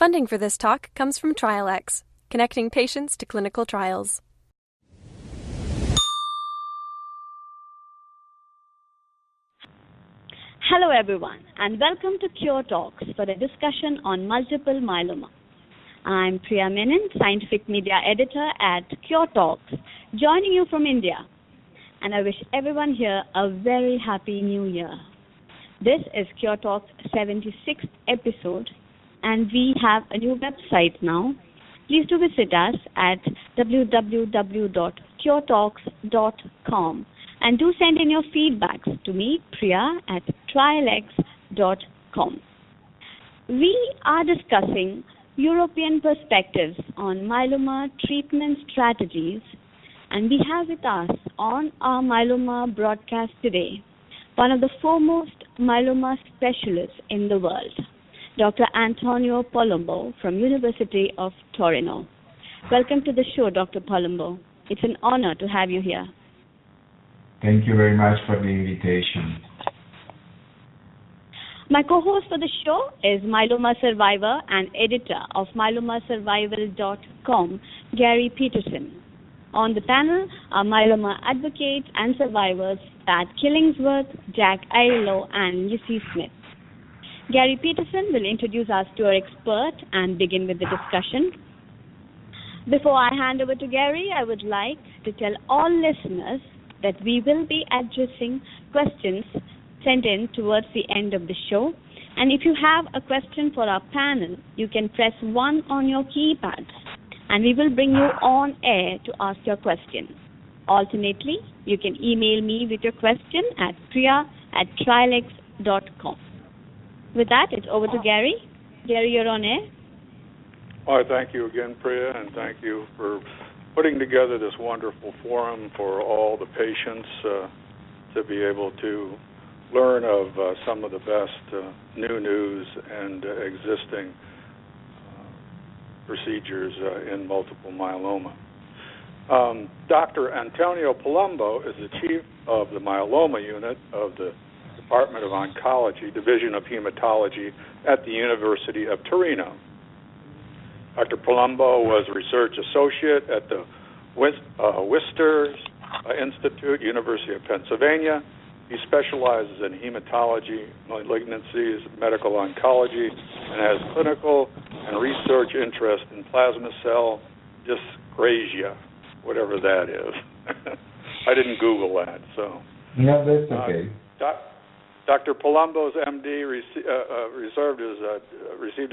Funding for this talk comes from TrialX, connecting patients to clinical trials. Hello everyone, and welcome to Cure Talks for a discussion on multiple myeloma. I'm Priya Menon, Scientific Media Editor at Cure Talks, joining you from India. And I wish everyone here a very happy new year. This is Cure Talks' 76th episode, and we have a new website now. Please do visit us at www.curetalks.com. And do send in your feedbacks to me, Priya, at trialx.com. We are discussing European perspectives on myeloma treatment strategies, and we have with us on our myeloma broadcast today one of the foremost myeloma specialists in the world, Dr. Antonio Palumbo from University of Torino. Welcome to the show, Dr. Palumbo. It's an honor to have you here. Thank you very much for the invitation. My co-host for the show is myeloma survivor and editor of myelomasurvival.com, Gary Peterson. On the panel are myeloma advocates and survivors Pat Killingsworth, Jack Aloe, and Lucy Smith. Gary Peterson will introduce us to our expert and begin with the discussion. Before I hand over to Gary, I would like to tell all listeners that we will be addressing questions sent in towards the end of the show. And if you have a question for our panel, you can press 1 on your keypad, and we will bring you on air to ask your question. Alternately, you can email me with your question at priya@trialx.com. With that, it's over to Gary. Gary, you're on air. Well, thank you again, Priya, and thank you for putting together this wonderful forum for all the patients to be able to learn of some of the best new news and existing procedures in multiple myeloma. Dr. Antonio Palumbo is the chief of the myeloma unit of the Department of Oncology, Division of Hematology at the University of Torino. Dr. Palumbo was a research associate at the Worcester Institute, University of Pennsylvania. He specializes in hematology, malignancies, medical oncology, and has clinical and research interest in plasma cell dyscrasia, whatever that is. I didn't Google that, so. No, that's okay. Dr. Palumbo's MD received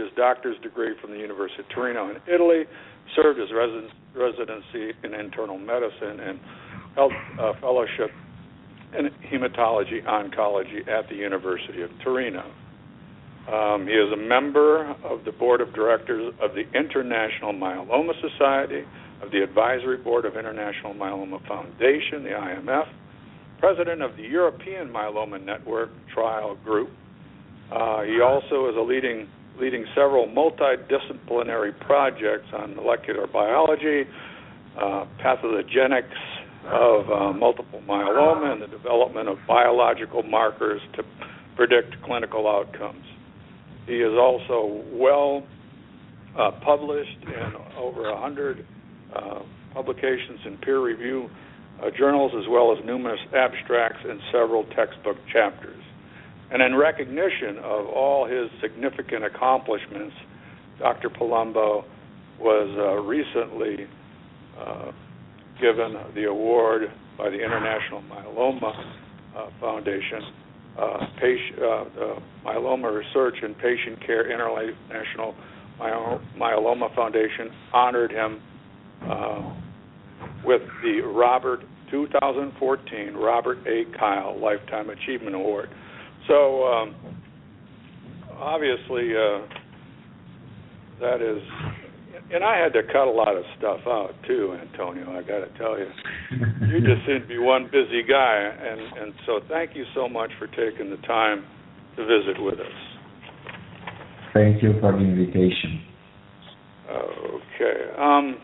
his doctor's degree from the University of Torino in Italy, served his residency in internal medicine, and held a fellowship in hematology oncology at the University of Torino. He is a member of the board of directors of the International Myeloma Society, of the Advisory Board of International Myeloma Foundation, the IMF, president of the European Myeloma Network Trial Group. He also is leading several multidisciplinary projects on molecular biology, pathogenics of multiple myeloma, and the development of biological markers to predict clinical outcomes. He is also well published in over 100 publications in peer review journals, as well as numerous abstracts and several textbook chapters. And in recognition of all his significant accomplishments, Dr. Palumbo was recently given the award by the International Myeloma Foundation, Myeloma Research and Patient Care International Myeloma Foundation honored him with the 2014 Robert A. Kyle Lifetime Achievement Award. So obviously that is, and I had to cut a lot of stuff out too, Antonio, I got to tell you. You just seem to be one busy guy, and so thank you so much for taking the time to visit with us. Thank you for the invitation. Okay.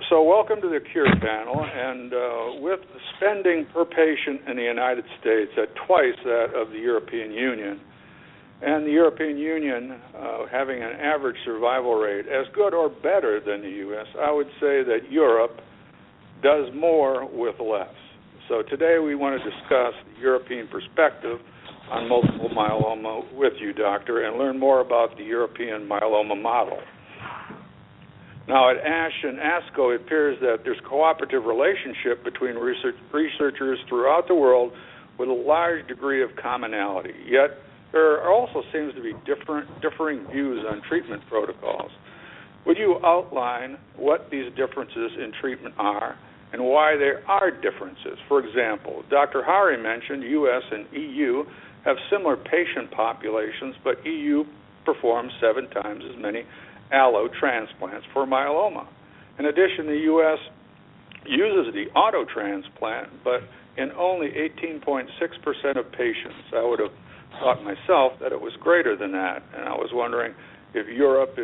So welcome to the Cure panel, and with spending per patient in the United States at twice that of the European Union, and the European Union having an average survival rate as good or better than the U.S., I would say that Europe does more with less. So today we want to discuss the European perspective on multiple myeloma with you, doctor, and learn more about the European myeloma model. Now, at ASH and ASCO, it appears that there's a cooperative relationship between researchers throughout the world with a large degree of commonality. Yet, there also seems to be differing views on treatment protocols. Would you outline what these differences in treatment are and why there are differences? For example, Dr. Hari mentioned U.S. and EU have similar patient populations, but EU performs 7 times as many Aloe transplants for myeloma. In addition, the U.S. uses the auto transplant, but in only 18.6% of patients. I would have thought myself that it was greater than that, and I was wondering if Europe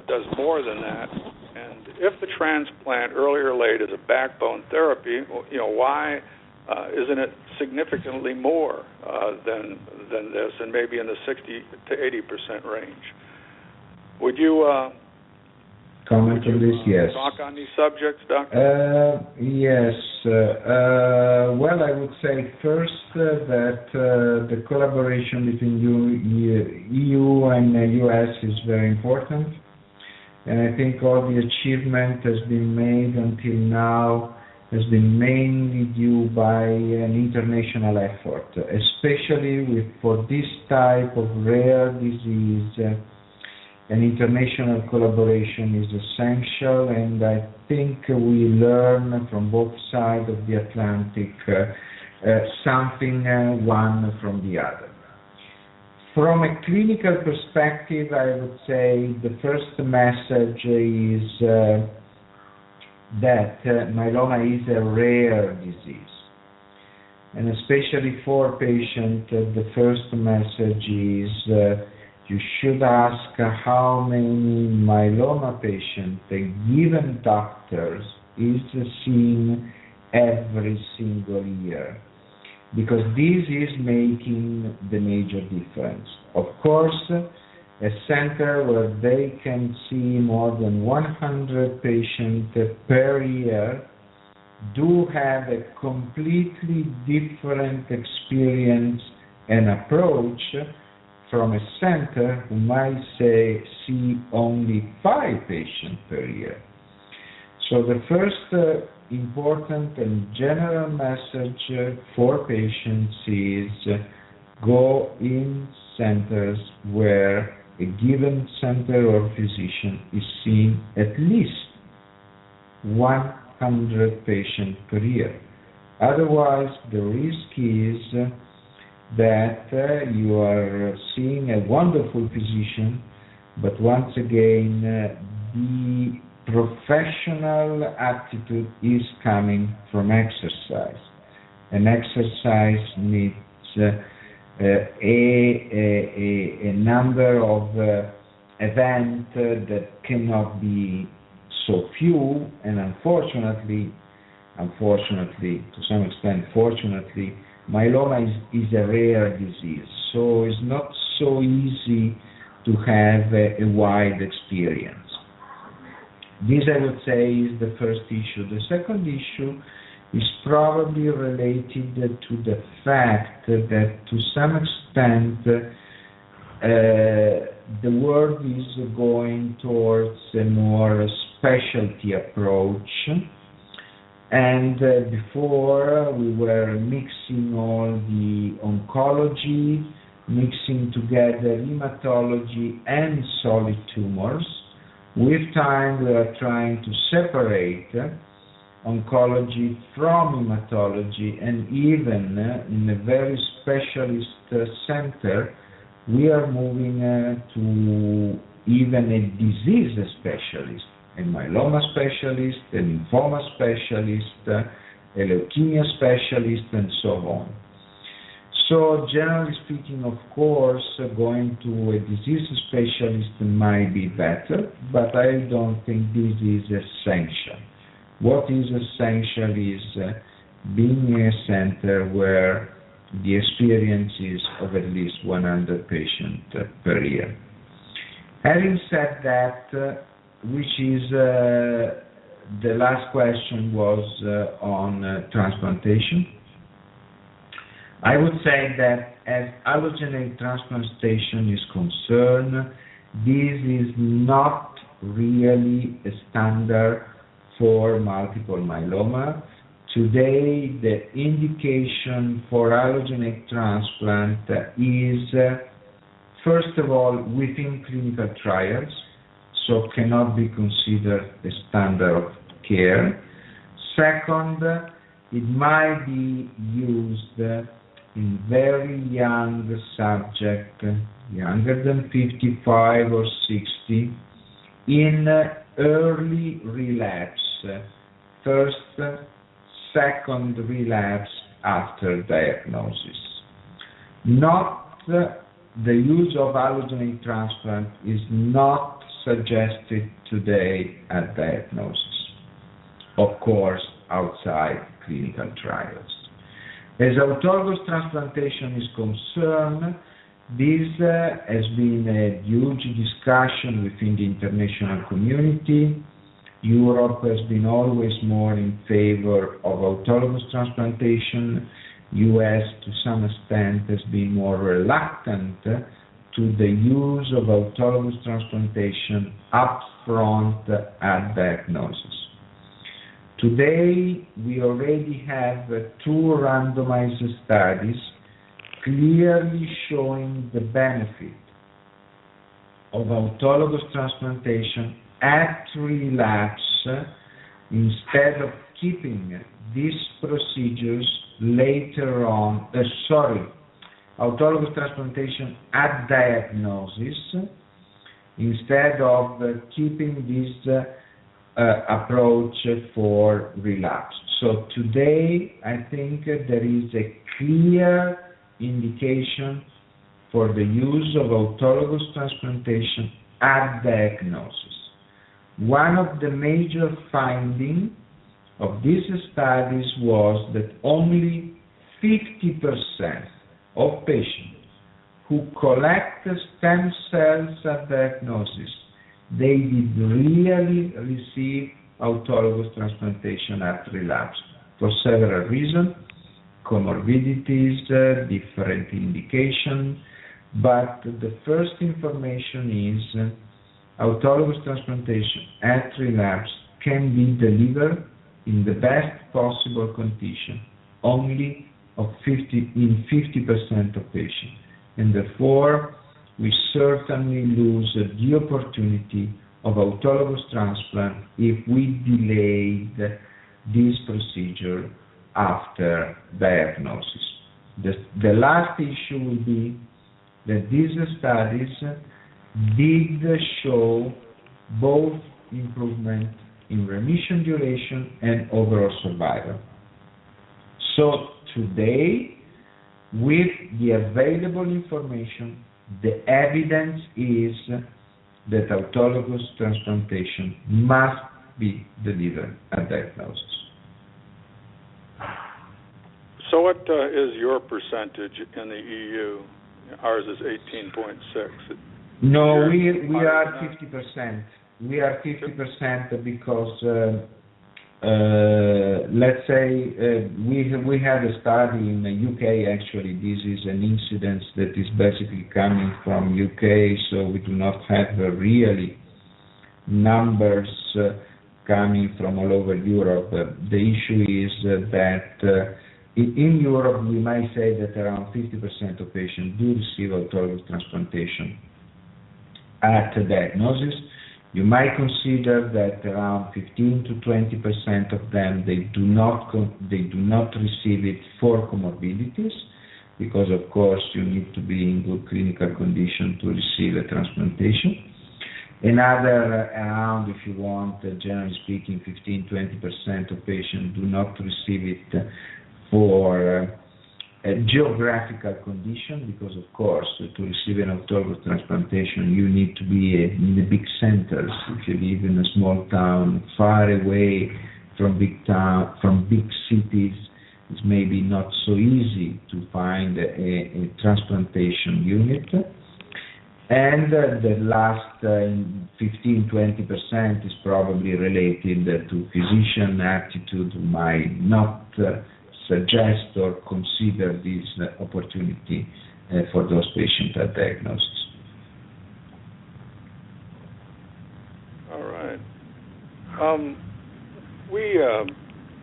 does more than that, and if the transplant early or late is a backbone therapy, why isn't it significantly more than this, and maybe in the 60 to 80% range? Would you comment on this? Yes. Talk on these subjects, Doctor? Yes. Well, I would say first that the collaboration between EU and US is very important, and I think all the achievement has been made until now has been mainly due by an international effort, especially for this type of rare disease. An international collaboration is essential, and I think we learn from both sides of the Atlantic something one from the other. From a clinical perspective, I would say the first message is that myeloma is a rare disease. And especially for patients, the first message is you should ask how many myeloma patients a given doctor is seeing every single year, because this is making the major difference. Of course, a center where they can see more than 100 patients per year do have a completely different experience and approach from a center who might see only 5 patients per year. So the first important and general message for patients is go in centers where a given center or physician is seeing at least 100 patients per year. Otherwise, the risk is that you are seeing a wonderful physician, but once again, the professional attitude is coming from exercise. And exercise needs a number of events that cannot be so few, and unfortunately, to some extent, fortunately, myeloma is a rare disease, so it's not so easy to have a wide experience. This, I would say, is the first issue. The second issue is probably related to the fact that to some extent the world is going towards a more specialty approach. And before we were mixing all the oncology, mixing together hematology and solid tumors. With time we are trying to separate oncology from hematology, and even in a very specialist center we are moving to even a disease specialist. A myeloma specialist, a lymphoma specialist, a leukemia specialist, and so on. So generally speaking, of course, going to a disease specialist might be better, but I don't think this is essential. What is essential is being a center where the experiences of at least 100 patients per year. Having said that, which is the last question was on transplantation. I would say that as allogenic transplantation is concerned, this is not really a standard for multiple myeloma. Today, the indication for allogenic transplant is, first of all, within clinical trials, so cannot be considered a standard of care. Second, it might be used in very young subjects, younger than 55 or 60, in early relapse, first, second relapse after diagnosis. Not the use of allogenic transplant is not suggested today at diagnosis, of course, outside clinical trials. As autologous transplantation is concerned, this has been a huge discussion within the international community. Europe has been always more in favor of autologous transplantation. US, to some extent, has been more reluctant to the use of autologous transplantation up front at diagnosis. Today, we already have 2 randomized studies clearly showing the benefit of autologous transplantation at relapse instead of keeping these procedures later on, autologous transplantation at diagnosis instead of keeping this approach for relapse. So today, I think there is a clear indication for the use of autologous transplantation at diagnosis. One of the major findings of these studies was that only 50% of patients who collect stem cells at diagnosis, they did really receive autologous transplantation at relapse for several reasons, comorbidities, different indications, but the first information is autologous transplantation at relapse can be delivered in the best possible condition only in 50% of patients, and therefore we certainly lose the opportunity of autologous transplant if we delayed this procedure after diagnosis. The last issue will be that these studies did show both improvement in remission duration and overall survival. So today, with the available information, the evidence is that autologous transplantation must be delivered at diagnosis. So what is your percentage in the EU? Ours is 18.6. No, we are 50%. We are 50% because let's say we had a study in the UK. Actually, this is an incidence that is basically coming from UK, so we do not have really numbers coming from all over Europe. The issue is that in Europe, we might say that around 50% of patients do receive autologous transplantation at diagnosis. You might consider that around 15 to 20% of them they do not receive it for comorbidities, because of course you need to be in good clinical condition to receive a transplantation. Another around, if you want, generally speaking, 15-20% of patients do not receive it for a geographical condition, because of course to receive an autologous transplantation you need to be in the big centers. If you live in a small town far away from big cities, it's maybe not so easy to find a transplantation unit. And the last 15-20% is probably related to physician attitude who might not suggest or consider this opportunity for those patients at diagnosis. All right. We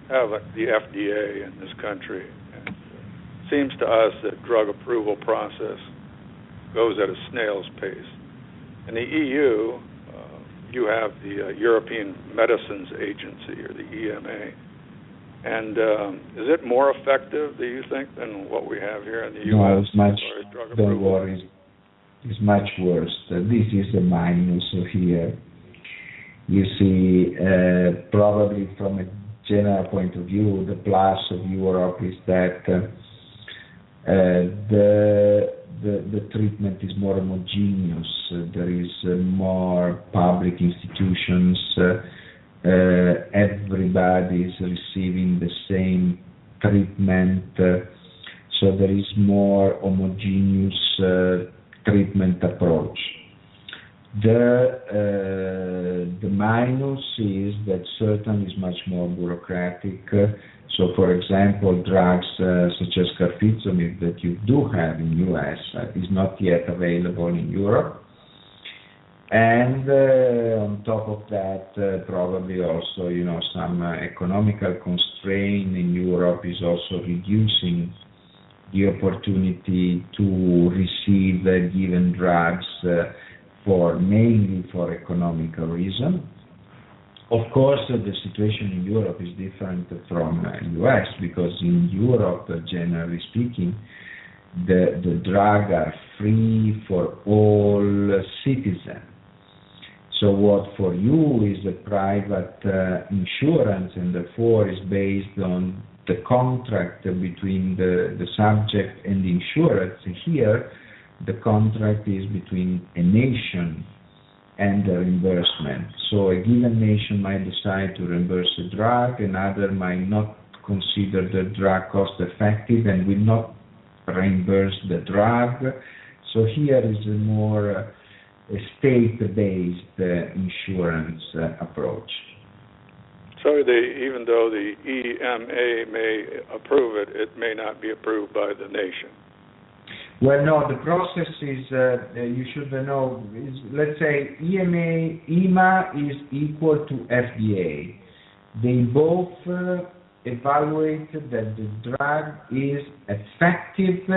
have the FDA in this country, and it seems to us that drug approval process goes at a snail's pace. In the EU, you have the European Medicines Agency, or the EMA. And is it more effective, do you think, than what we have here in the U.S. No, it's much, as far as drug don't approval? worry, it's much worse. This is the minus here. You see, probably from a general point of view, the plus of Europe is that the treatment is more homogeneous. There is more public institutions. Everybody is receiving the same treatment. So there is more homogeneous treatment approach. The minus is that certainly is much more bureaucratic. So, for example, drugs such as carfilzomib that you do have in U.S. Is not yet available in Europe. And on top of that, probably also, some economical constraint in Europe is also reducing the opportunity to receive given drugs mainly for economical reason. Of course, the situation in Europe is different from US, because in Europe, generally speaking, the drugs are free for all citizens. So what for you is a private insurance, and therefore is based on the contract between the subject and the insurer. Here, the contract is between a nation and the reimbursement. So a given nation might decide to reimburse a drug, another might not consider the drug cost effective and will not reimburse the drug. So here is a more a state-based insurance approach. So even though the EMA may approve it, it may not be approved by the nation. Well, no, the process is, you should know, let's say EMA is equal to FDA. They both evaluate that the drug is effective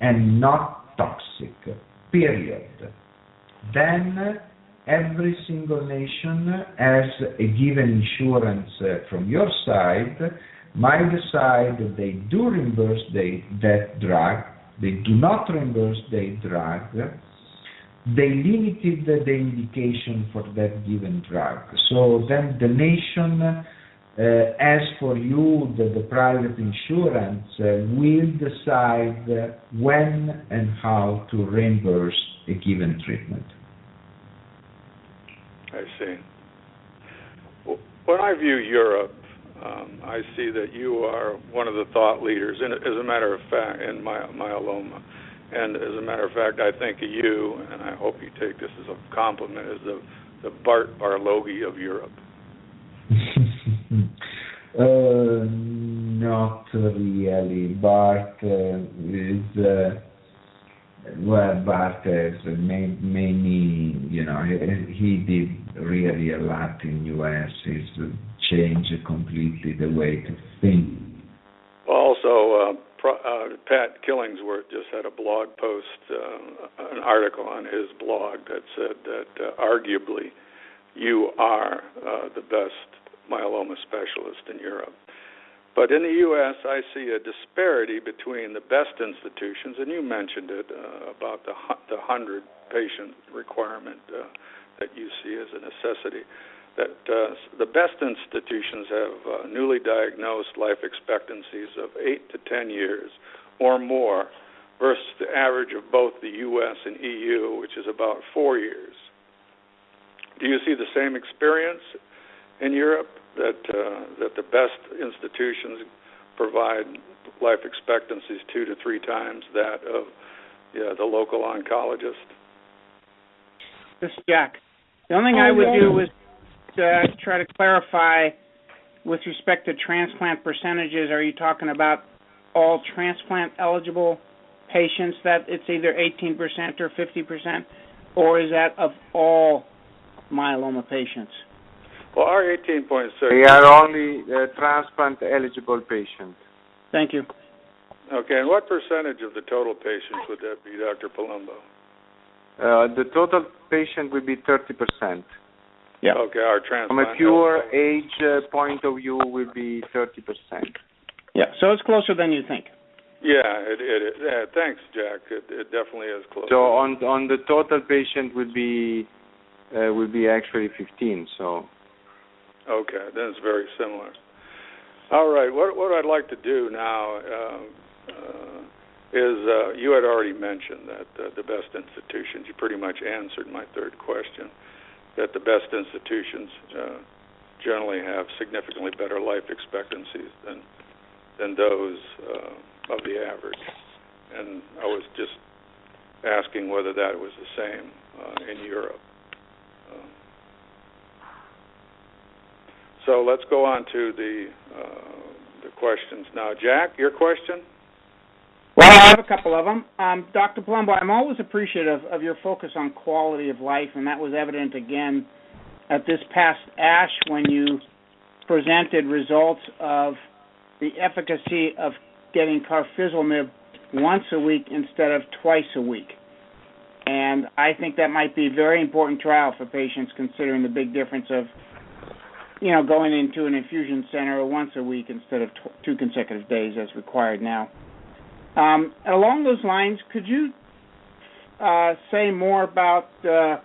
and not toxic, period. Then every single nation has a given insurance from your side, might decide that they do reimburse that drug. They do not reimburse the drug. They limited the indication for that given drug. So then the nation, as for you, the private insurance will decide when and how to reimburse a given treatment. I see. When I view Europe, I see that you are one of the thought leaders, as a matter of fact, in myeloma. And as a matter of fact, I think of you, and I hope you take this as a compliment, as the Bart Barloghi of Europe. Not really. Bart is... Bart has many, he did really a lot in U.S. He's changed completely the way to think. Also, Pat Killingsworth just had a blog post, an article on his blog that said that arguably you are the best myeloma specialist in Europe. But in the U.S., I see a disparity between the best institutions, and you mentioned it, about the 100-patient requirement that you see as a necessity, that the best institutions have newly diagnosed life expectancies of 8 to 10 years or more versus the average of both the U.S. and EU, which is about 4 years. Do you see the same experience in Europe, that the best institutions provide life expectancies 2 to 3 times that of the local oncologist. This is Jack. The only thing I would do was try to clarify with respect to transplant percentages. Are you talking about all transplant eligible patients, that it's either 18% or 50%, or is that of all myeloma patients? Well, our 18.6... They are only transplant eligible patients. Thank you. Okay, and what percentage of the total patients would that be, Dr. Palumbo? The total patient would be 30%. Yeah. Okay, our transplant... From a pure age point of view, will be 30%. Yeah, so it's closer than you think. Yeah, it is. Yeah, thanks, Jack. It definitely is close. So on the total patient would be actually 15. So. Okay, then it's very similar. All right, what I'd like to do now is you had already mentioned that the best institutions. You pretty much answered my third question. That the best institutions generally have significantly better life expectancies than those of the average. And I was just asking whether that was the same in Europe. So let's go on to the questions now. Jack, your question? Well, I have a couple of them. Dr. Palumbo, I'm always appreciative of your focus on quality of life, and that was evident again at this past ASH when you presented results of the efficacy of getting carfilzomib once a week instead of twice a week. And I think that might be a very important trial for patients, considering the big difference of, going into an infusion center once a week instead of 2 consecutive days as required now. Along those lines, could you say more about the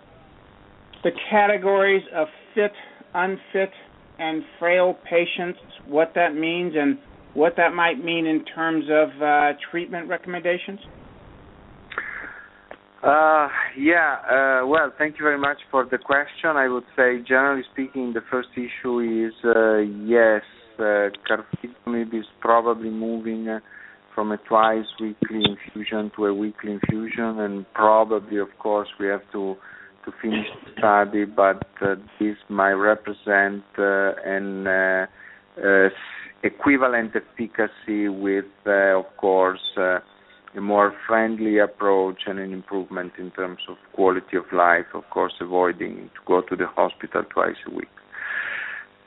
categories of fit, unfit, and frail patients, what that means, and what that might mean in terms of treatment recommendations? Well, thank you very much for the question. I would say, generally speaking, the first issue is, yes, carfilzomib is probably moving from a twice-weekly infusion to a weekly infusion, and probably, of course, we have to finish the study, but this might represent an equivalent efficacy with, of course, a more friendly approach and an improvement in terms of quality of life, of course, avoiding to go to the hospital twice a week.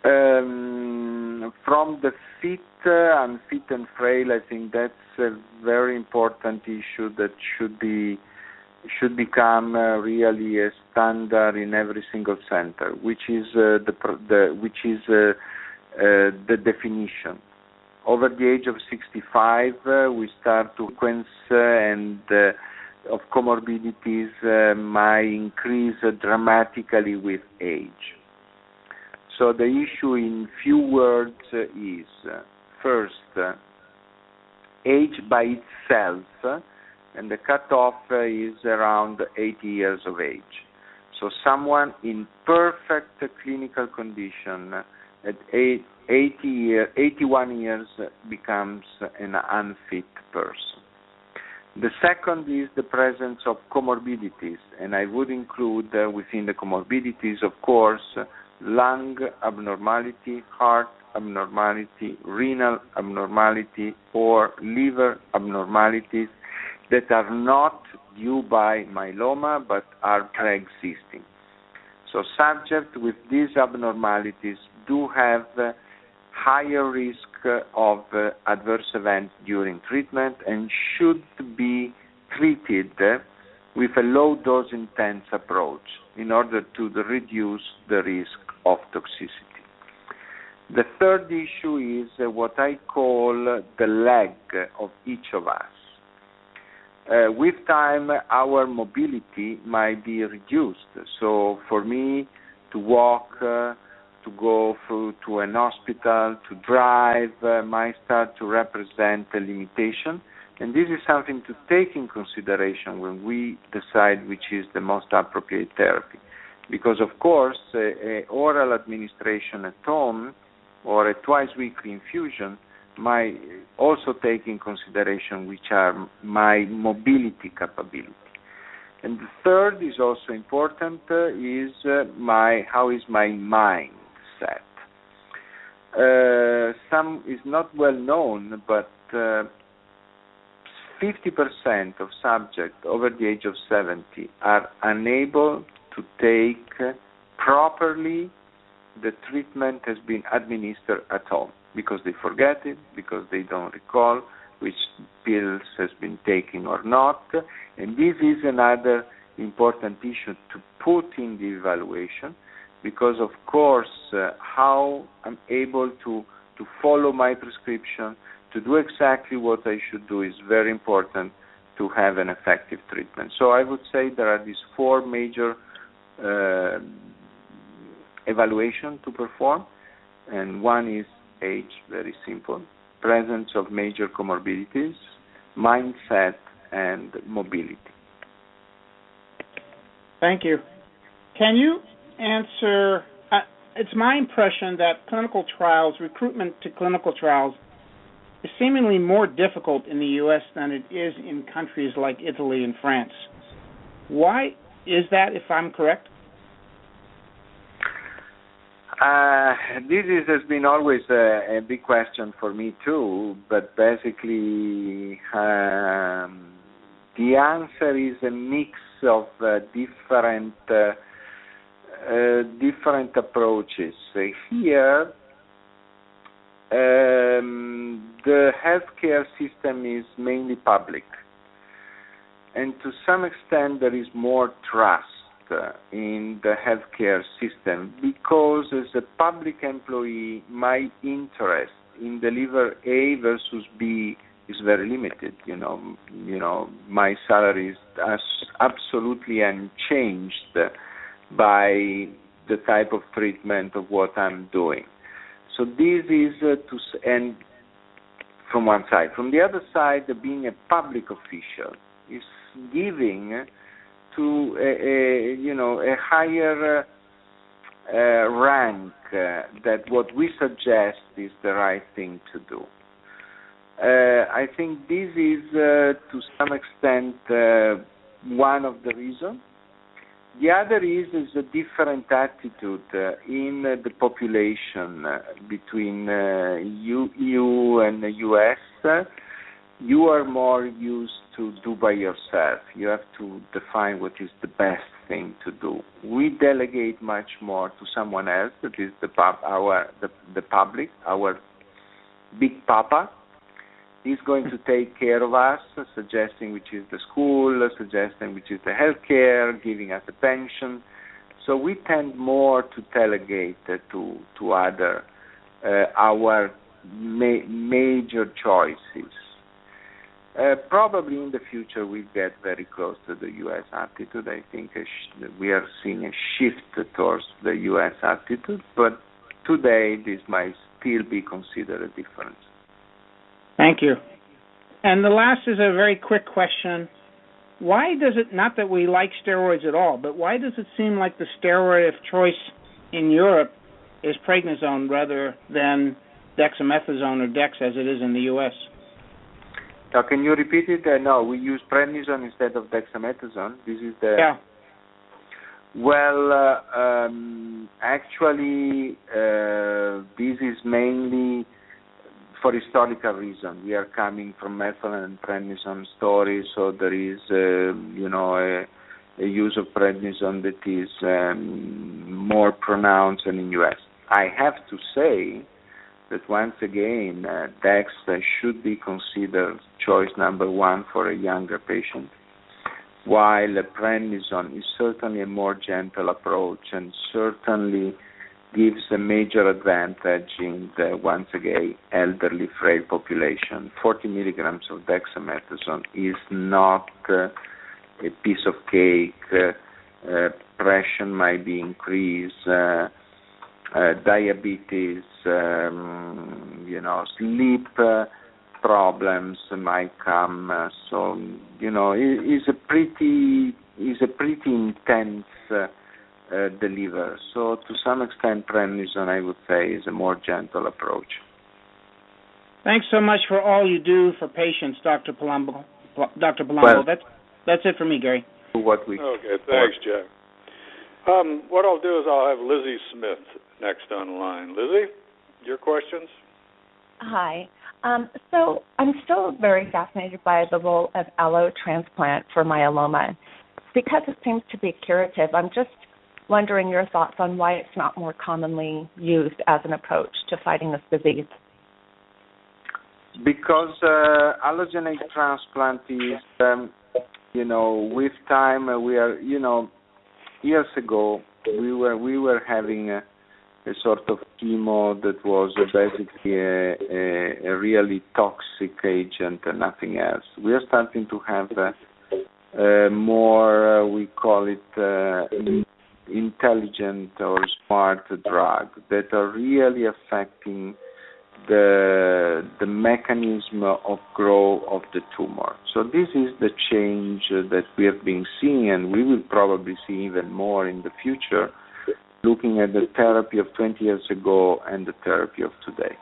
From the fit, unfit, and frail, I think that's a very important issue that should become really a standard in every single center, which is the definition. Over the age of 65, we start to sequence of comorbidities might increase dramatically with age. So the issue in few words is, first, age by itself, and the cutoff is around 80 years of age. So someone in perfect clinical condition at 81 years becomes an unfit person. The second is the presence of comorbidities, and I would include within the comorbidities, of course, lung abnormality, heart abnormality, renal abnormality, or liver abnormalities that are not due by myeloma but are pre-existing. So subjects with these abnormalities do have higher risk of adverse events during treatment and should be treated with a low-dose intense approach in order to reduce the risk of toxicity. The third issue is what I call the leg of each of us. With time, our mobility might be reduced. So for me, to walk, to go to an hospital, to drive, might start to represent a limitation. And this is something to take in consideration when we decide which is the most appropriate therapy. Because, of course, oral administration at home or a twice-weekly infusion also take in consideration which are my mobility capability. And the third is also important, is how is my mindset. Some is not well known, but 50% of subjects over the age of 70 are unable to take properly the treatment has been administered at home because they forget it, because they don't recall which pills has been taken or not. And this is another important issue to put in the evaluation because, of course, how I'm able to follow my prescription, to do exactly what I should do is very important to have an effective treatment. So I would say there are these four major evaluation to perform, and one is age, very simple, presence of major comorbidities, mindset, and mobility. Thank you. Can you answer, it's my impression that clinical trials, recruitment to clinical trials, is seemingly more difficult in the U.S. than it is in countries like Italy and France. Why is that, if I'm correct? This has been always a big question for me too, but basically the answer is a mix of different approaches. Here, the healthcare system is mainly public, and to some extent there is more trust in the healthcare system because as a public employee, my interest in deliver A versus B is very limited. You know, my salary is absolutely unchanged by the type of treatment of what I'm doing. So this is and from one side. From the other side, being a public official is giving to a higher rank that what we suggest is the right thing to do. I think this is to some extent one of the reasons. The other is a different attitude in the population between EU and the US. You are more used to do by yourself. You have to define what is the best thing to do. We delegate much more to someone else, that is the public, our big papa. He's going to take care of us, suggesting which is the school, suggesting which is the healthcare, giving us a pension. So we tend more to delegate to other our major choices. Probably in the future we'll get very close to the U.S. attitude. I think we are seeing a shift towards the U.S. attitude, but today this might still be considered a difference. Thank you. And the last is a very quick question. Why does it, not that we like steroids at all, but why does it seem like the steroid of choice in Europe is prednisone rather than dexamethasone or dex as it is in the U.S.? Now, can you repeat it? No, we use prednisone instead of dexamethasone. This is the... Yeah. Well, actually, this is mainly for historical reason. We are coming from methylene and prednisone stories, so there is, a use of prednisone that is more pronounced than in U.S. I have to say that once again, dex should be considered choice number one for a younger patient, while prednisone is certainly a more gentle approach and certainly gives a major advantage in the, once again, elderly, frail population. 40 milligrams of dexamethasone is not a piece of cake. Pressure might be increased. Diabetes, sleep problems might come. So, it's a pretty intense deliver. So to some extent, prednisone, I would say, is a more gentle approach. Thanks so much for all you do for patients, Dr. Palumbo. Dr. Palumbo, Well, that's it for me, Gary. Okay, thanks, Jack. What I'll do is I'll have Lizzie Smith next on the line. Lizzie, your questions? Hi. So I'm still very fascinated by the role of Aloe transplant for myeloma. Because it seems to be curative, I'm just wondering your thoughts on why it's not more commonly used as an approach to fighting this disease. Because allogenic transplant is, with time we are, years ago we were having a sort of chemo that was basically a really toxic agent and nothing else. We are starting to have more, we call it intelligent or smart drug that are really affecting the mechanism of growth of the tumor. So this is the change that we have been seeing, and we will probably see even more in the future, looking at the therapy of 20 years ago and the therapy of today,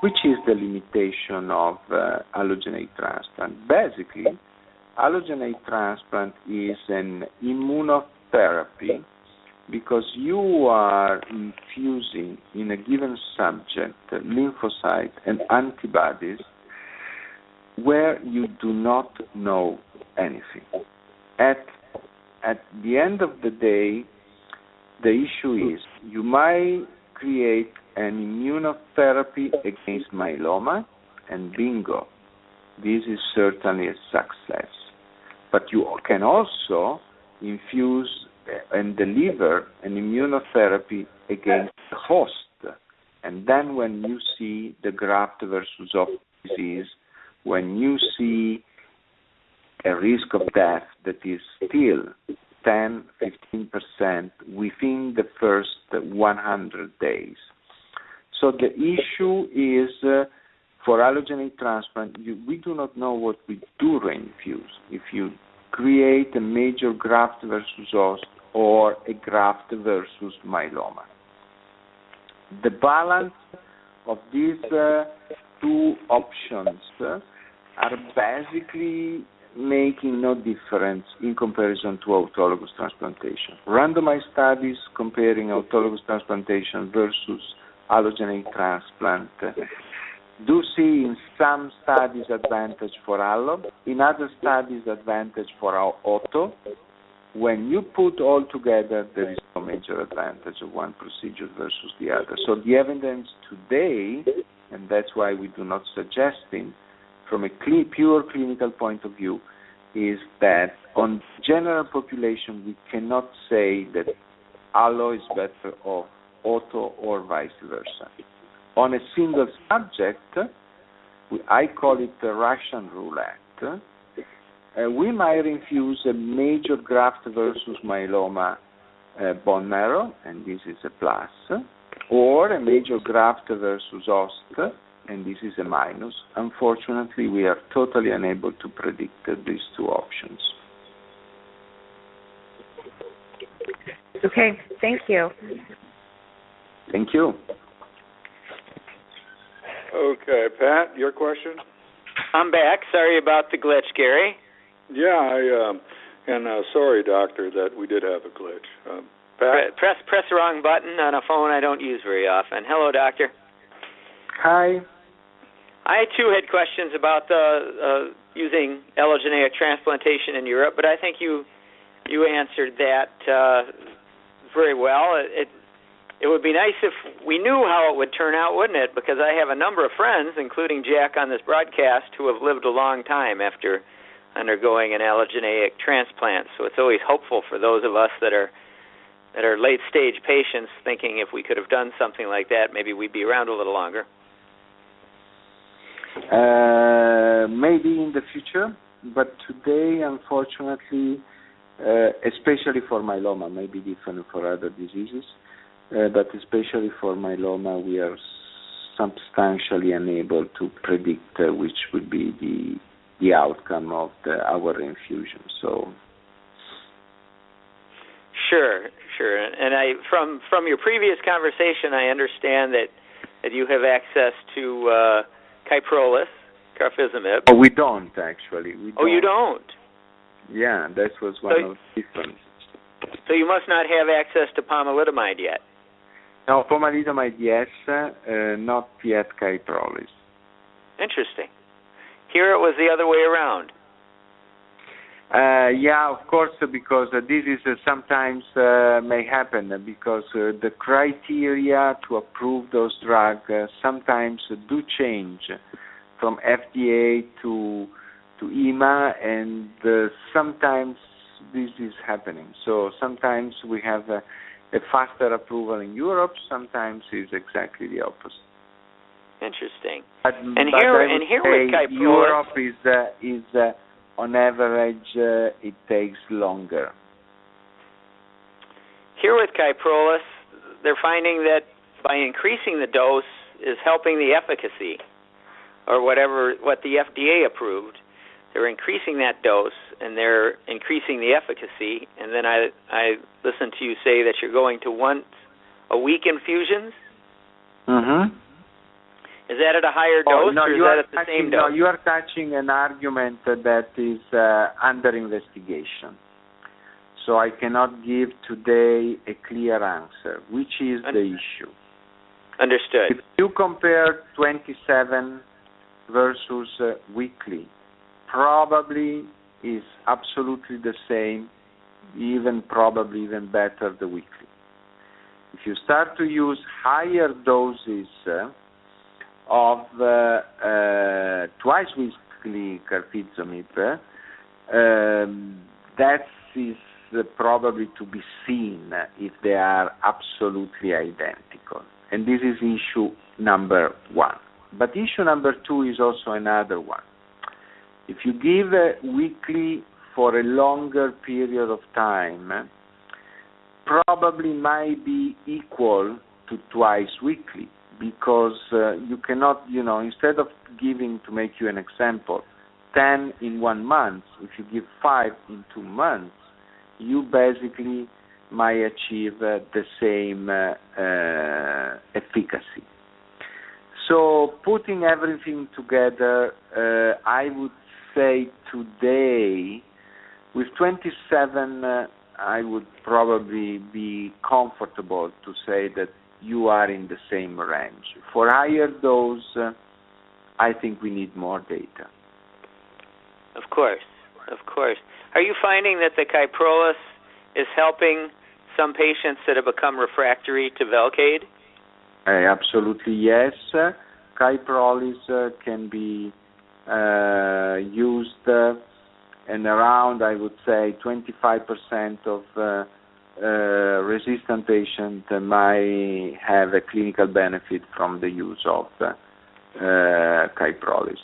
which is the limitation of allogenic transplant. Basically, allogenic transplant is an immunotherapy because you are infusing in a given subject lymphocyte and antibodies where you do not know anything. At the end of the day, the issue is you might create an immunotherapy against myeloma, and bingo, this is certainly a success. But you can also infuse and deliver an immunotherapy against the host. And then when you see the graft versus host disease, when you see a risk of death that is still 10-15% within the first 100 days. So the issue is for allogenic transplant, we do not know what we do reinfuse. If you create a major graft versus host or a graft versus myeloma. The balance of these two options are basically making no difference in comparison to autologous transplantation. Randomized studies comparing autologous transplantation versus allogenic transplant do see in some studies advantage for allo, in other studies advantage for auto. When you put all together, there is no major advantage of one procedure versus the other. So the evidence today, and that's why we do not suggest it, from a pure clinical point of view, is that on general population, we cannot say that allo is better off auto or vice versa. On a single subject, I call it the Russian roulette, we might infuse a major graft versus myeloma bone marrow, and this is a plus, or a major graft versus host, and this is a minus. Unfortunately, we are totally unable to predict these two options. Okay, thank you. Thank you. Okay, Pat, your question? I'm back. Sorry about the glitch, Gary. Yeah, sorry, doctor, that we did have a glitch. Pat? Press the wrong button on a phone I don't use very often. Hello, doctor. Hi. I, too, had questions about using allogeneic transplantation in Europe, but I think you answered that very well. It would be nice if we knew how it would turn out, wouldn't it? Because I have a number of friends, including Jack on this broadcast, who have lived a long time after undergoing an allogeneic transplant. So it's always hopeful for those of us that are late-stage patients thinking if we could have done something like that, maybe we'd be around a little longer. Maybe in the future, but today, unfortunately, especially for myeloma, may be different for other diseases, but especially for myeloma, we are substantially unable to predict which would be the outcome of our infusion. So. Sure. And from your previous conversation, I understand that you have access to Kyprolis, carfilzomib. Oh, we don't actually. You don't? Yeah, that was one of the differences. So you must not have access to pomalidomide yet. No, pomalidomide, yes, not yet Kyprolis. Interesting. Here it was the other way around. Yeah, of course, because this is sometimes may happen because the criteria to approve those drugs sometimes do change from FDA to EMA, and sometimes this is happening. So sometimes we have a faster approval in Europe. Sometimes it's exactly the opposite. Interesting. But here with Kyprolis, Europe is on average, it takes longer. Here with Kyprolis, they're finding that by increasing the dose is helping the efficacy, or what the FDA approved. They're increasing that dose, and they're increasing the efficacy. And then I listened to you say that you're going to once-a-week infusions? Mm-hmm. Is that at a higher dose, or is that at the same dose? No, you are touching an argument that is under investigation. So I cannot give today a clear answer, which is the issue. Understood. If you compare 27 versus weekly, probably is absolutely the same, probably even better the weekly. If you start to use higher doses of twice weekly carfilzomib, that is probably to be seen if they are absolutely identical. And this is issue number one. But issue number two is also another one. If you give weekly for a longer period of time, probably might be equal to twice weekly, because you cannot, instead of giving, to make you an example, 10 in 1 month, if you give 5 in 2 months, you basically might achieve the same efficacy. So putting everything together, I would say today, with 27, I would probably be comfortable to say that you are in the same range. For higher dose, I think we need more data. Of course. Are you finding that the Kyprolis is helping some patients that have become refractory to Velcade? Absolutely, yes. Kyprolis can be used and around, I would say, 25% of resistant patients might have a clinical benefit from the use of Kyprolis.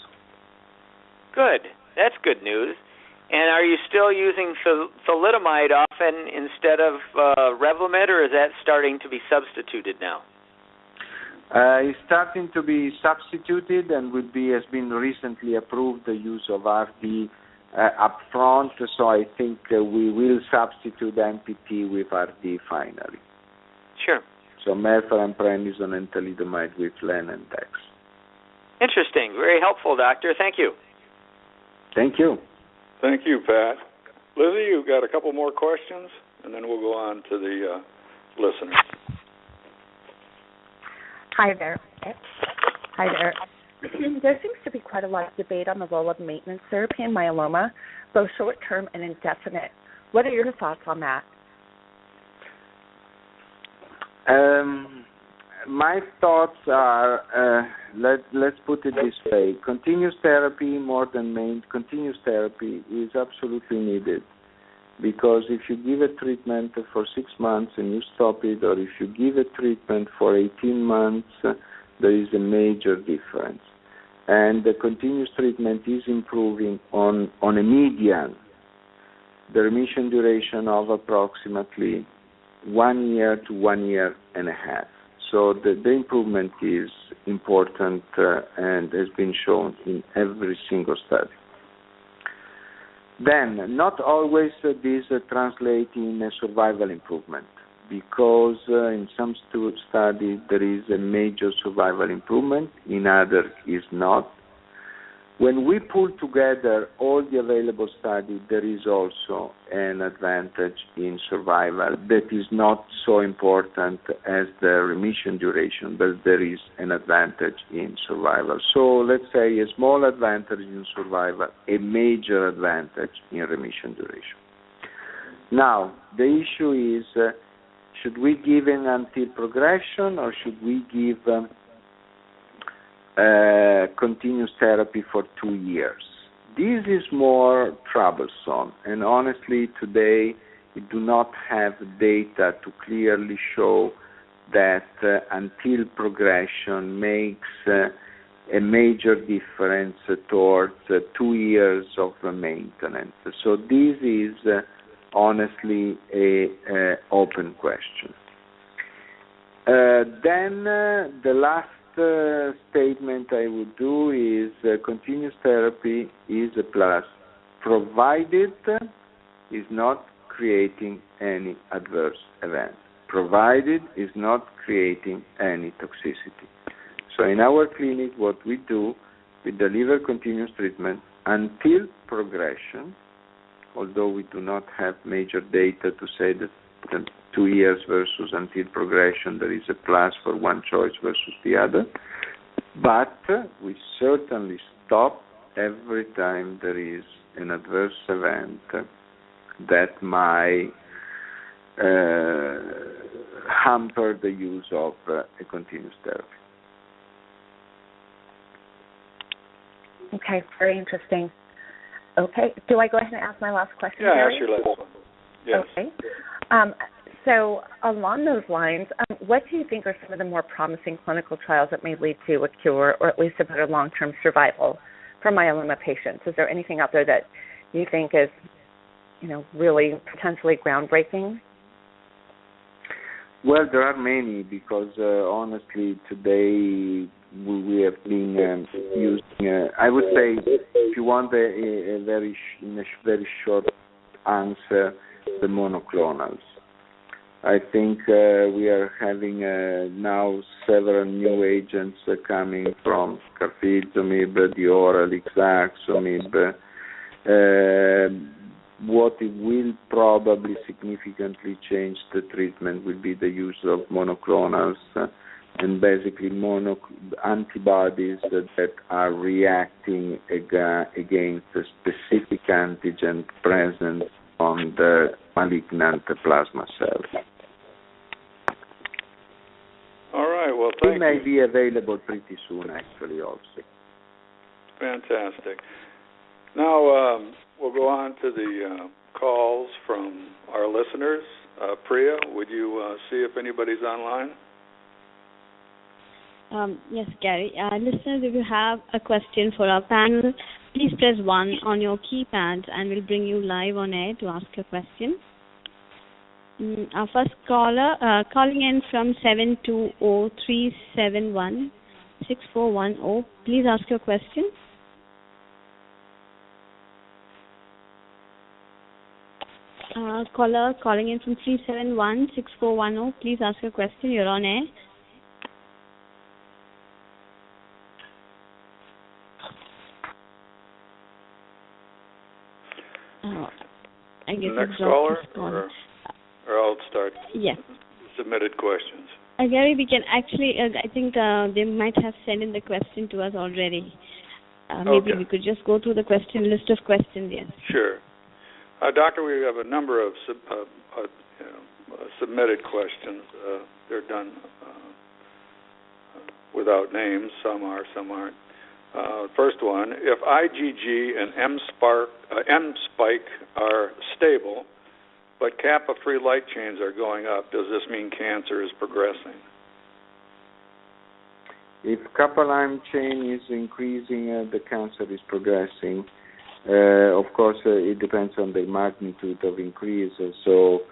Good. That's good news. And are you still using thalidomide often instead of Revlimid, or is that starting to be substituted now? It's starting to be substituted and has been recently approved the use of RD up front, so I think we will substitute MPT with RD finally. Sure. So methylene, prednisone, and thalidomide with len and dex. Interesting. Very helpful, Doctor. Thank you. Thank you. Thank you, Pat. Lizzie, you've got a couple more questions, and then we'll go on to the listeners. Hi there. There seems to be quite a lot of debate on the role of maintenance therapy in myeloma, both short-term and indefinite. What are your thoughts on that? My thoughts are, let's put it this way, continuous therapy more than continuous therapy is absolutely needed, because if you give a treatment for 6 months and you stop it, or if you give a treatment for 18 months, there is a major difference. And the continuous treatment is improving on a median the remission duration of approximately 1 year to 1.5 years. So the improvement is important and has been shown in every single study. Then, not always this translates in a survival improvement. because in some studies there is a major survival improvement, in others is not. When we pull together all the available studies, there is also an advantage in survival that is not so important as the remission duration, but there is an advantage in survival. So let's say a small advantage in survival, a major advantage in remission duration. Now, the issue is, should we give an until progression or should we give continuous therapy for 2 years? This is more troublesome, and honestly today we do not have data to clearly show that until progression makes a major difference towards 2 years of maintenance. So this is honestly a open question. Then the last statement I would do is continuous therapy is a plus, provided is not creating any adverse event, provided is not creating any toxicity. So in our clinic, what we do, we deliver continuous treatment until progression, although we do not have major data to say that 2 years versus until progression, there is a plus for one choice versus the other. But we certainly stop every time there is an adverse event that might hamper the use of a continuous therapy. Okay, very interesting. Okay, do I go ahead and ask my last question? Yeah, Gary? ask your last one. Yes. Okay. So along those lines, what do you think are some of the more promising clinical trials that may lead to a cure or at least a better long-term survival for myeloma patients? Is there anything out there that you think is, really potentially groundbreaking? Well, there are many because honestly today we have been using, I would say, if you want a very short answer, the monoclonals. I think we are having now several new agents coming from carfilzomib, the oral ixaxomib. What it will probably significantly change the treatment will be the use of monoclonals and basically antibodies that are reacting against a specific antigen present on the malignant plasma cells. All right, well, thank you. It may be available pretty soon, actually, also. Fantastic. Now, we'll go on to the calls from our listeners. Priya, would you see if anybody's online? Yes, Gary. Listeners, if you have a question for our panel, please press 1 on your keypad and we'll bring you live on air to ask your question. Our first caller, calling in from 720-371-6410. Please ask your question. Caller calling in from 371-6410. Please ask your question. You're on air. I guess next caller, or I'll start. Yeah. Submitted questions. Gary, we can actually, I think they might have sent in the question to us already. Maybe we could just go through the list of questions, yes. Sure. Doctor, we have a number of submitted questions. They're done without names. Some are, some aren't. First one, if IgG and M-spike are stable, but kappa-free light chains are going up, does this mean cancer is progressing? If kappa-lime chain is increasing, the cancer is progressing. Of course, it depends on the magnitude of increase. So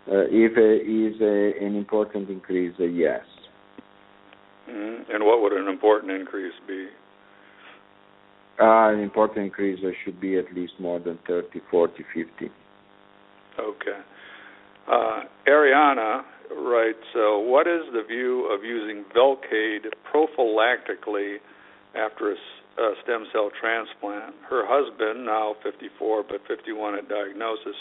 if it is an important increase, yes. And what would an important increase be? An important increase should be at least more than 30, 40, 50. Okay. Ariana writes, what is the view of using Velcade prophylactically after a stem cell transplant? Her husband, now 54 but 51 at diagnosis,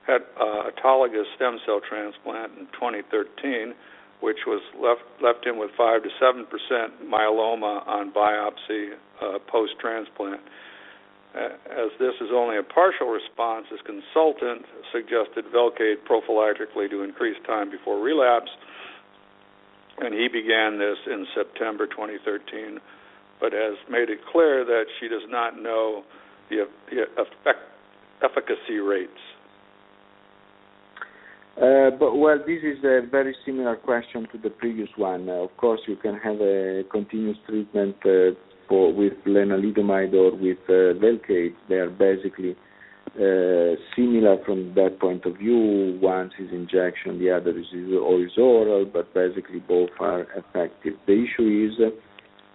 had autologous stem cell transplant in 2013, which was left him with 5 to 7% myeloma on biopsy post-transplant. As this is only a partial response, his consultant suggested Velcade prophylactically to increase time before relapse, and he began this in September 2013, but has made it clear that she does not know the efficacy rates. Well, this is a very similar question to the previous one. Of course, you can have a continuous treatment with lenalidomide or with Velcade. They are basically similar from that point of view. One is injection, the other is oral, but basically both are effective. The issue is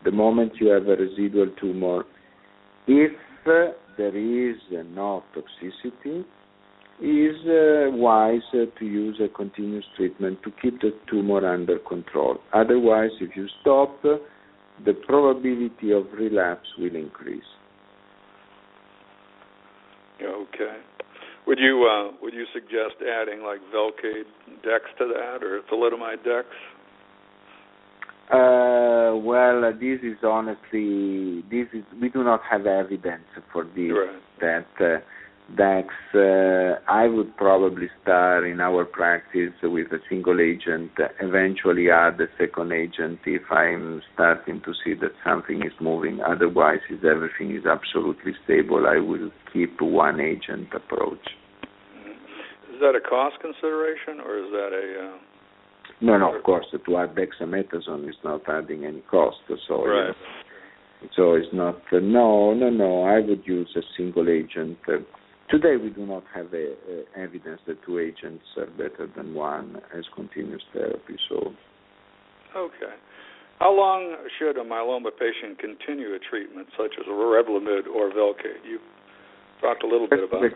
the moment you have a residual tumor, if there is no toxicity, is wise to use a continuous treatment to keep the tumor under control. Otherwise, if you stop, the probability of relapse will increase. Okay. Would you suggest adding like Velcade Dex to that, or thalidomide Dex? Well, this is honestly, we do not have evidence for this. Right. That Dex, I would probably start in our practice with a single agent, eventually add a second agent if I'm starting to see that something is moving. Otherwise, if everything is absolutely stable, I will keep one agent approach. Is that a cost consideration, or is that a... No, of course, to add dexamethasone is not adding any cost. So, right. So it's not, no, I would use a single agent. Today we do not have evidence that two agents are better than one as continuous therapy. So. Okay. How long should a myeloma patient continue a treatment such as Revlimid or Velcade? You talked a little bit about that.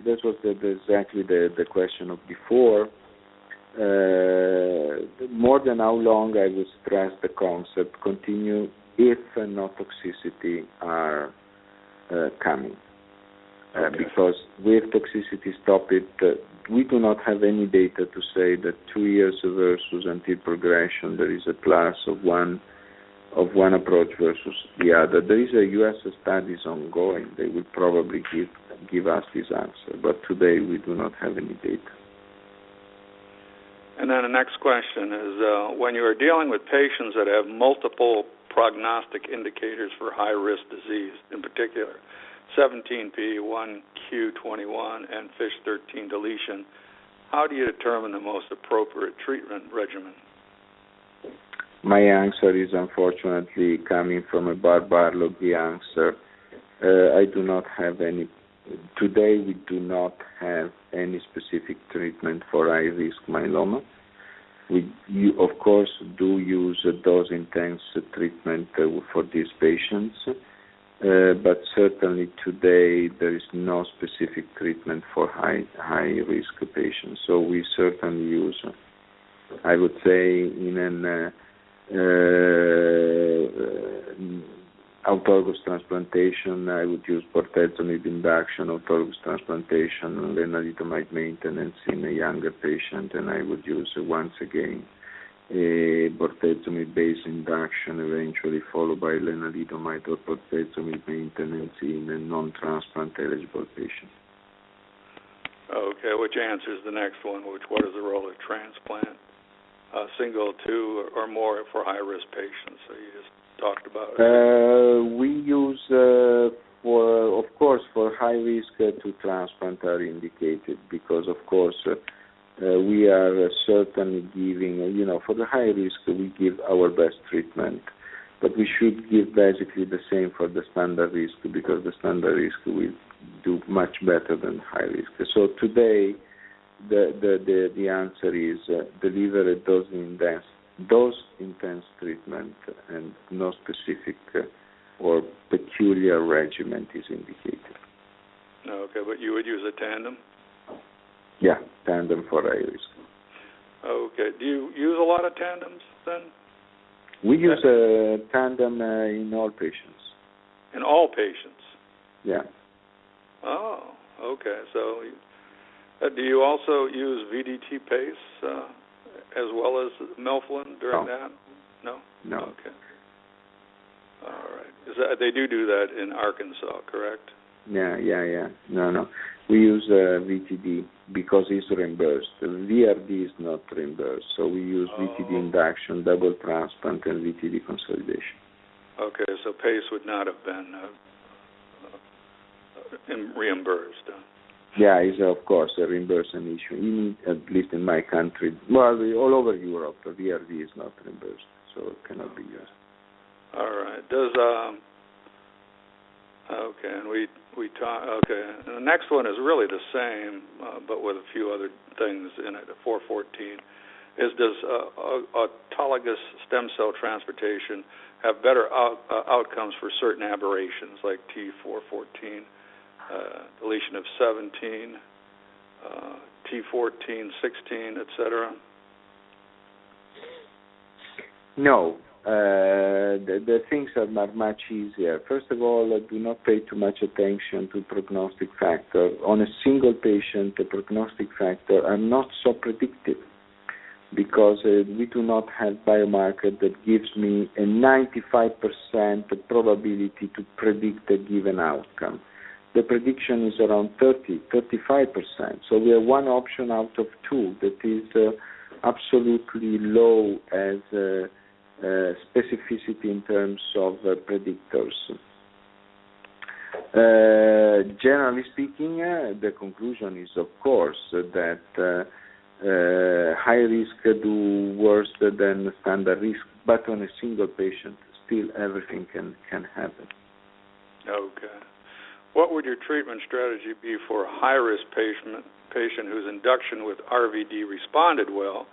That was exactly the question of before. More than how long, I would stress the concept, continue if no toxicity are coming. Okay. Because with toxicity, stop it. We do not have any data to say that 2 years versus until progression there is a plus of one approach versus the other. There is a U.S. studies ongoing. They will probably give us this answer, but today we do not have any data. And then the next question is, when you are dealing with patients that have multiple prognostic indicators for high-risk disease, in particular 17p, 1q21, and FISH13 deletion, how do you determine the most appropriate treatment regimen? My answer is unfortunately coming from a Barlogi answer. I do not have any. Today we do not have any specific treatment for high-risk myeloma. We of course, do use a dose-intense treatment for these patients, but certainly today there is no specific treatment for high-risk patients. So we certainly use, I would say, in an autologous transplantation, I would use bortezomib induction, autologous transplantation, lenalidomide maintenance in a younger patient, and I would use once again a bortezomib-based induction, eventually followed by lenalidomide or bortezomib maintenance in a non-transplant eligible patient. Okay, which answers the next one, what is the role of transplant? Single, two, or more for high-risk patients, so you just talked about it. We use, for high risk, two transplant are indicated because, of course, we are certainly giving, for the high risk, we give our best treatment, but we should give basically the same for the standard risk because the standard risk will do much better than high risk. So today, the answer is deliver a dose-intense treatment and no specific or peculiar regimen is indicated. Okay, but you would use a tandem? Yeah, tandem for high risk. Okay. Do you use a lot of tandems then? We use a tandem in all patients. In all patients? Yeah. Oh, okay. So do you also use VDT pace as well as melphalan during that? No? No. Okay. All right. They do that in Arkansas, correct? Yeah. No. We use VTD because it's reimbursed. VRD is not reimbursed, so we use VTD induction, double transplant, and VTD consolidation. Okay, so PACE would not have been reimbursed. Yeah, it's of course a reimbursement issue, at least in my country. Well, all over Europe, the VRD is not reimbursed, so it cannot be used. All right. Does okay, and we talk. Okay, and the next one is really the same, but with a few other things in it. 414 is does autologous stem cell transplantation have better outcomes for certain aberrations like T414, deletion of 17, T14, 16, etc.? No. The things are much easier. First of all, do not pay too much attention to prognostic factor. On a single patient, the prognostic factor are not so predictive because we do not have biomarker that gives me a 95% probability to predict a given outcome. The prediction is around 35%. So we have one option out of two that is absolutely low as specificity in terms of predictors. Generally speaking, the conclusion is, of course, that high risk do worse than standard risk, but on a single patient, still everything can happen. Okay. What would your treatment strategy be for a high-risk patient whose induction with RVD responded well,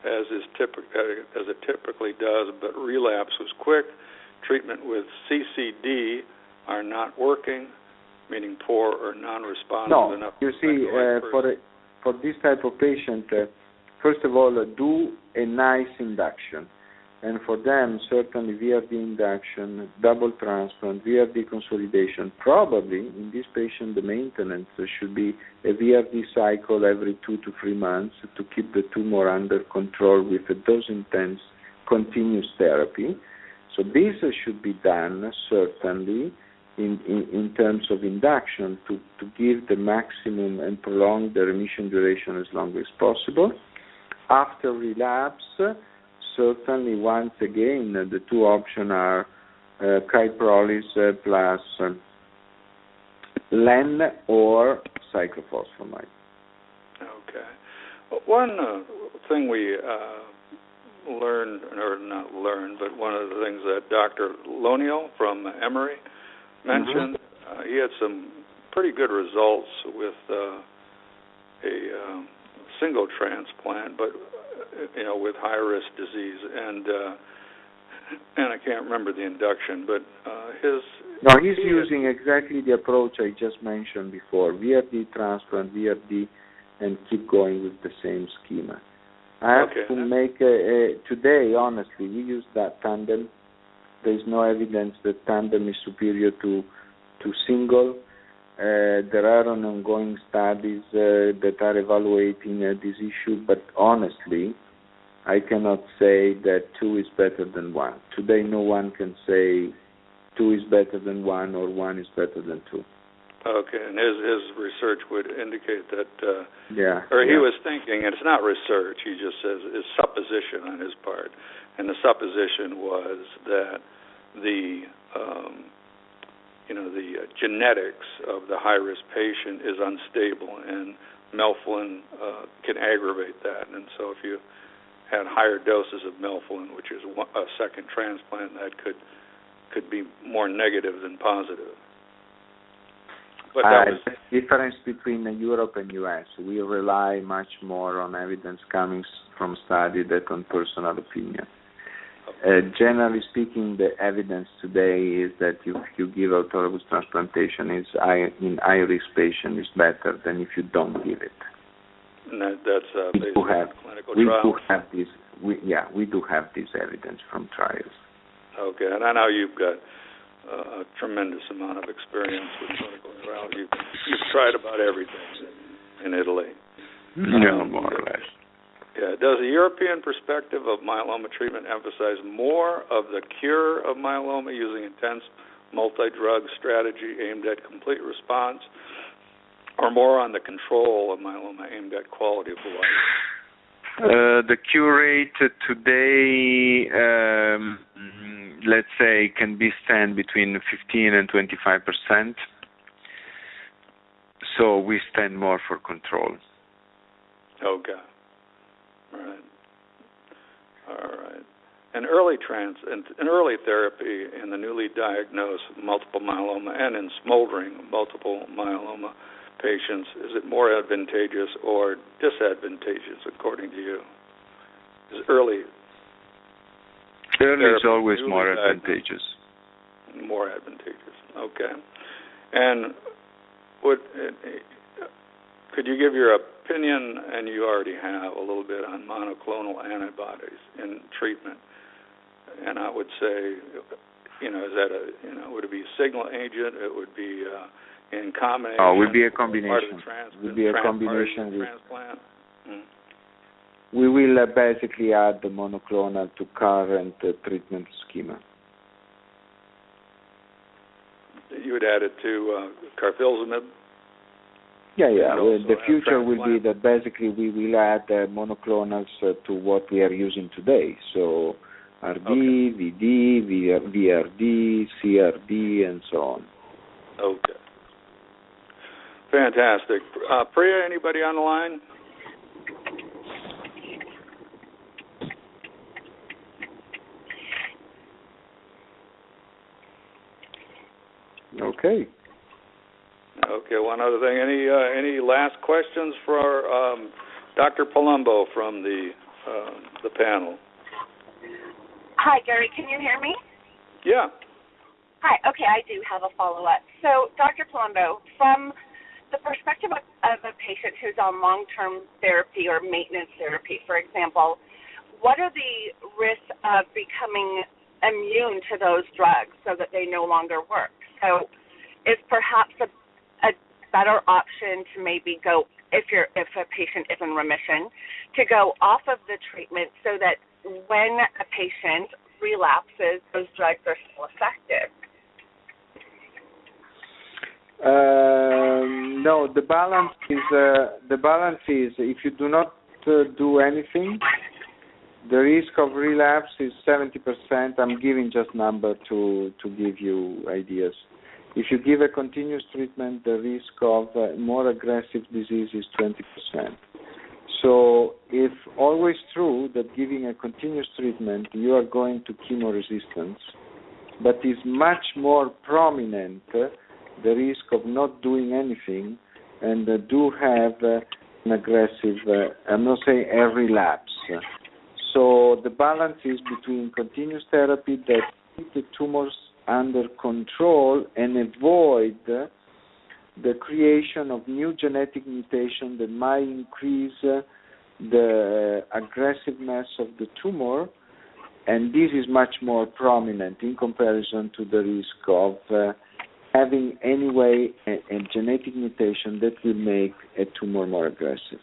as it typically does, but relapse was quick? Treatment with CCD are not working, meaning poor or non-responsive enough. No, you see, for this type of patient, first of all, do a nice induction. And for them, certainly VRD induction, double transplant, VRD consolidation. Probably in this patient, the maintenance should be a VRD cycle every 2 to 3 months to keep the tumor under control with a dose-intense continuous therapy. So this should be done certainly in terms of induction to give the maximum and prolong the remission duration as long as possible. After relapse, certainly, once again, the two options are kyprolis plus len or cyclophosphamide. Okay. One thing we learned, or not learned, but one of the things that Dr. Loniel from Emory mentioned, he had some pretty good results with a single transplant, but with high-risk disease, and I can't remember the induction, but he's using exactly the approach I just mentioned before: VRD transplant, VRD, and keep going with the same schema. I have to make today. Honestly, we use that tandem. There is no evidence that tandem is superior to single. There are ongoing studies that are evaluating this issue, but honestly, I cannot say that 2 is better than 1. Today, no one can say 2 is better than 1 or 1 is better than 2. Okay, and his research would indicate that, he was thinking, and it's not research, he just says it's supposition on his part, and the supposition was that the genetics of the high-risk patient is unstable, and melphalan can aggravate that. And so if you had higher doses of melphalan, which is a second transplant, that could be more negative than positive. But the difference between Europe and U.S., we rely much more on evidence coming from study than on personal opinion. Generally speaking, the evidence today is that if you give autologous transplantation in high-risk patient is better than if you don't give it. And that's based on clinical trials? We do have this evidence from trials. Okay, and I know you've got a tremendous amount of experience with clinical trials. You've tried about everything in Italy. No, more or less. Yeah. Does a European perspective of myeloma treatment emphasize more of the cure of myeloma using intense multi-drug strategy aimed at complete response, or more on the control of myeloma aimed at quality of life? The cure rate today, let's say, can be stand between 15 and 25%. So we stand more for control. Okay. All right. In early therapy in the newly diagnosed multiple myeloma and in smoldering multiple myeloma patients, is it more advantageous or disadvantageous according to you? Early is always more advantageous. More advantageous. Okay. And could you give your opinion, and you already have a little bit, on monoclonal antibodies in treatment? And I would say, is that would it be a signal agent? It would be in combination. Oh, it would be a combination. Part of the would be a combination with transplant. We will basically add the monoclonal to current treatment schema. You would add it to carfilzomib? Yeah. The future will be that basically we will add monoclonals to what we are using today. So RD, VD, VRD, CRD, and so on. Okay. Fantastic. Priya, anybody on the line? Okay. Okay, one other thing. Any last questions for Dr. Palumbo from the panel? Hi, Gary. Can you hear me? Yeah. Hi. Okay, I do have a follow-up. So, Dr. Palumbo, from the perspective of a patient who's on long-term therapy or maintenance therapy, for example, what are the risks of becoming immune to those drugs so that they no longer work? So, is perhaps a better option to maybe go, if a patient is in remission, to go off of the treatment so that when a patient relapses, those drugs are still effective? No, the balance is if you do not do anything, the risk of relapse is 70%. I'm giving just number to give you ideas. If you give a continuous treatment, the risk of more aggressive disease is 20%. So it's always true that giving a continuous treatment, you are going to chemoresistance, but it's much more prominent the risk of not doing anything and do have an aggressive, I'm not saying a relapse. So the balance is between continuous therapy that keep the tumors under control and avoid the creation of new genetic mutation that might increase the aggressiveness of the tumor, and this is much more prominent in comparison to the risk of having anyway a genetic mutation that will make a tumor more aggressive.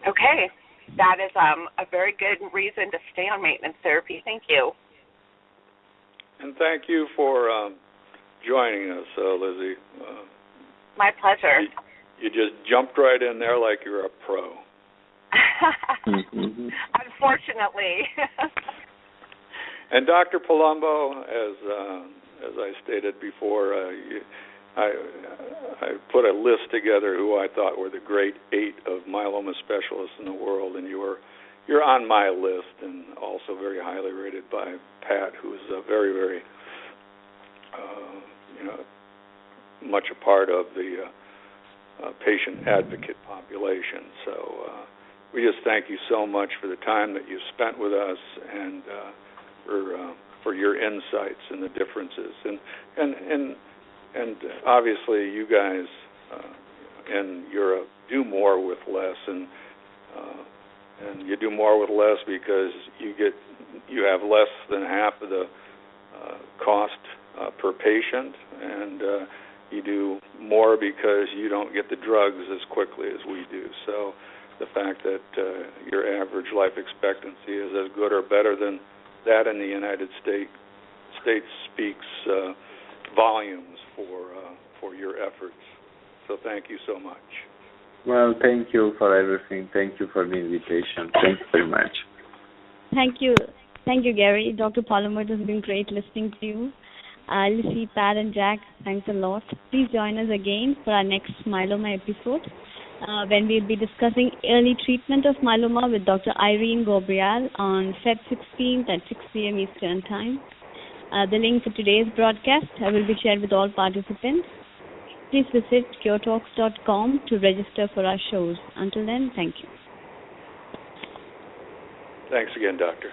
Okay, that is a very good reason to stay on maintenance therapy. Thank you. And thank you for joining us, Lizzie. My pleasure. You just jumped right in there like you're a pro. Unfortunately. And Dr. Palumbo, as I stated before, I put a list together who I thought were the great 8 of myeloma specialists in the world, and you're on my list, and also very highly rated by Pat, who's very, very, much a part of the patient advocate population. So we just thank you so much for the time that you've spent with us and for your insights and the differences. And obviously you guys in Europe do more with less, and you do more with less because you have less than half of the cost per patient, and you do more because you don't get the drugs as quickly as we do. So the fact that your average life expectancy is as good or better than that in the United States speaks volumes for your efforts. So thank you so much. Well, thank you for everything. Thank you for the invitation. Thank you very much. Thank you. Thank you, Gary. Dr. Palumbo, it has been great listening to you. Lucy, Pat, and Jack, thanks a lot. Please join us again for our next myeloma episode, when we'll be discussing early treatment of myeloma with Dr. Irene Gabriel on Feb 16th at 6 p.m. Eastern Time. The link for today's broadcast will be shared with all participants. Please visit curetalks.com to register for our shows. Until then, thank you. Thanks again, Doctor.